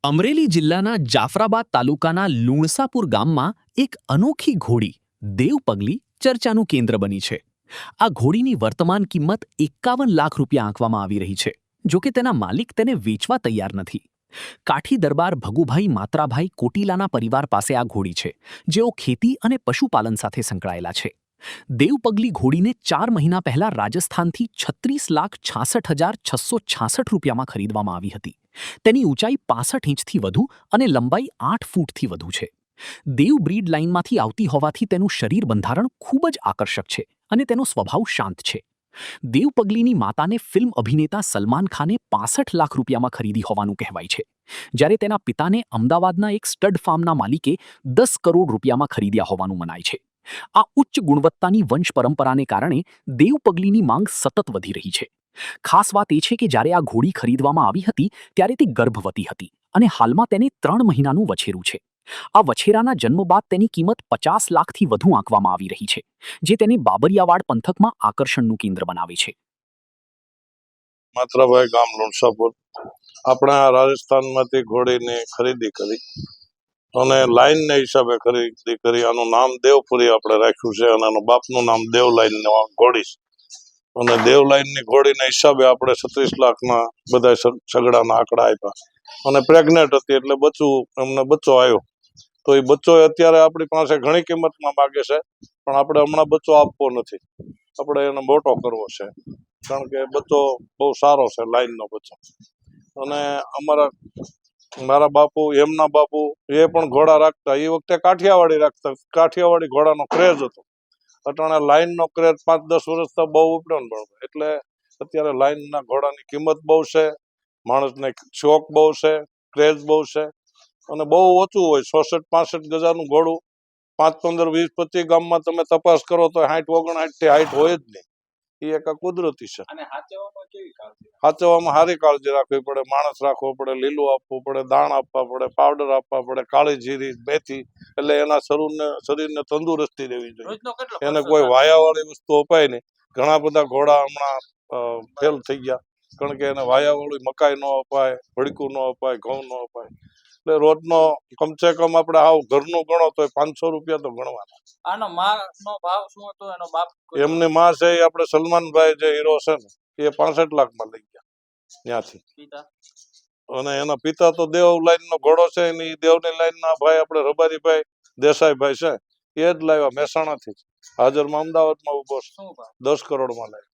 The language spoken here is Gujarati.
અમરેલી જિલ્લાના જાફરાબાદ તાલુકાના લુણસાપુર ગામમાં એક અનોખી ઘોડી દેવપગલી ચર્ચાનું કેન્દ્ર બની છે. આ ઘોડીની વર્તમાન કિંમત 51 લાખ રૂપિયા આંકવામાં આવી રહી છે. જોકે તેના માલિક તેને વેચવા તૈયાર નથી. કાઠી દરબાર ભગુભાઈ માત્રાભાઈ કોટીલાના પરિવાર પાસે આ ઘોડી છે, જેઓ ખેતી અને પશુપાલન સાથે સંકળાયેલા છે. દેવપગલી ઘોડીને 4 મહિના પહેલા રાજસ્થાનથી 36,66,666 રૂપિયામાં ખરીદવામાં આવી હતી. તેની ઊંચાઈ 65 ઇંચથી વધુ અને લંબાઈ 8 ફૂટથી વધુ છે. દેવ બ્રીડ લાઇનમાંથી આવતી હોવાથી તેનું શરીર બંધારણ ખૂબ જ આકર્ષક છે અને તેનો સ્વભાવ શાંત છે. દેવપગલીની માતાને ફિલ્મ અભિનેતા સલમાન ખાને 65 લાખ રૂપિયામાં ખરીદી હોવાનું કહેવાય છે, જ્યારે તેના પિતાને અમદાવાદના એક સ્ટડ ફાર્મના માલિકે 10 કરોડ રૂપિયામાં ખરીદ્યા હોવાનું મનાય છે. આ ઉચ્ચ ગુણવત્તાની વંશ પરંપરાને કારણે દેવપગલીની માંગ સતત વધી રહી છે. ખાસ વાત એ છે કે જ્યારે આ ઘોડી ખરીદવામાં આવી હતી ત્યારે તે ગર્ભવતી હતી અને હાલમાં તેને 3 મહિનાનું વછેરું છે. આ વછેરાના જન્મ બાદ તેની કિંમત 50 લાખથી વધુ આંકવામાં આવી રહી છે, જે તેને બાબરિયાવાડ પંથકમાં આકર્ષણનું કેન્દ્ર બનાવે છે. માત્રાભાઈ ગામ લુણસાપુર આપણે આ રાજસ્થાનમાંથી ઘોડીની ખરીદી કરી અને લાઈનને હિસાબે ખરીદી કરી. આનું નામ દેવપુરી આપણે રાખ્યું છે અને આનું બાપનું નામ દેવલાઈન ઘોડી છે. અને દેવલાઈનની ઘોડીના હિસાબે આપણે 36 લાખના બધા સગડાના આંકડા આપ્યા. અને પ્રેગ્નેન્ટ હતી એટલે એમને બચ્ચો આવ્યો. તો એ બચ્ચો અત્યારે આપણી પાસે ઘણી કિંમતમાં માગે છે, પણ આપણે હમણાં બચ્ચો આપવો નથી, આપણે એને મોટો કરવો છે, કારણ કે બચ્ચો બહુ સારો છે, લાઈનનો બચ્ચો. અને મારા બાપુ, એમના બાપુ એ પણ ઘોડા રાખતા. એ વખતે કાઠિયાવાડી રાખતા. કાઠિયાવાડી ઘોડાનો ક્રેઝ હતો. અટાણે લાઈનનો ક્રેઝ 5-10 વર્ષથી બહુ ઉપડ્યો ને. એટલે અત્યારે લાઈનના ઘોડાની કિંમત બહુ છે, માણસને શોખ બહુ છે, ક્રેઝ બહુ છે. અને બહુ ઓછું હોય, 66-65 ગજાનું ઘોડું 5-15-20-25 ગામમાં તમે તપાસ કરો તો 60-59 થી 60 હોય જ નહીં. એ એક કુદરતી છે. સાચવવામાં સારી કાળજી રાખવી પડે, માણસ રાખવો પડે, લીલું આપવું પડે, દાણ આપવા પડે, પાવડર આપવા પડે, કાળી જીરી, મેથી, એટલે એના શરીરને તંદુરસ્તી દેવી જોઈએ. એને કોઈ વાયાવાળી વસ્તુ અપાય નહીં. ઘણા બધા ઘોડા હમણાં ફેલ થઈ ગયા, કારણ કે એને વાયાવાળી મકાઈ ન અપાય, ભડકું ન અપાય, ઘઉં ન અપાય. એટલે રોજનો કમસે કમ આપણે આવ ઘરનું ગણો તો 500 રૂપિયા તો ગણવાના. આનો માનો ભાવ શું હતો? એનો બાપ એમની માં છે એ આપણે સલમાનભાઈ જે હીરો છે ને, એ 65 લાખમાં લઈ ગયા ત્યાંથી. અને એના પિતા તો દેવ લાઈન નો ઘોડો છે, એની દેવની લાઈન ના ભાઈ આપણે રબારીભાઈ દેસાઈભાઈ છે, એ જ લાવ્યા મહેસાણાથી. હાજરમાં અમદાવાદમાં ઉભો છે, 10 કરોડમાં લાવ્યા.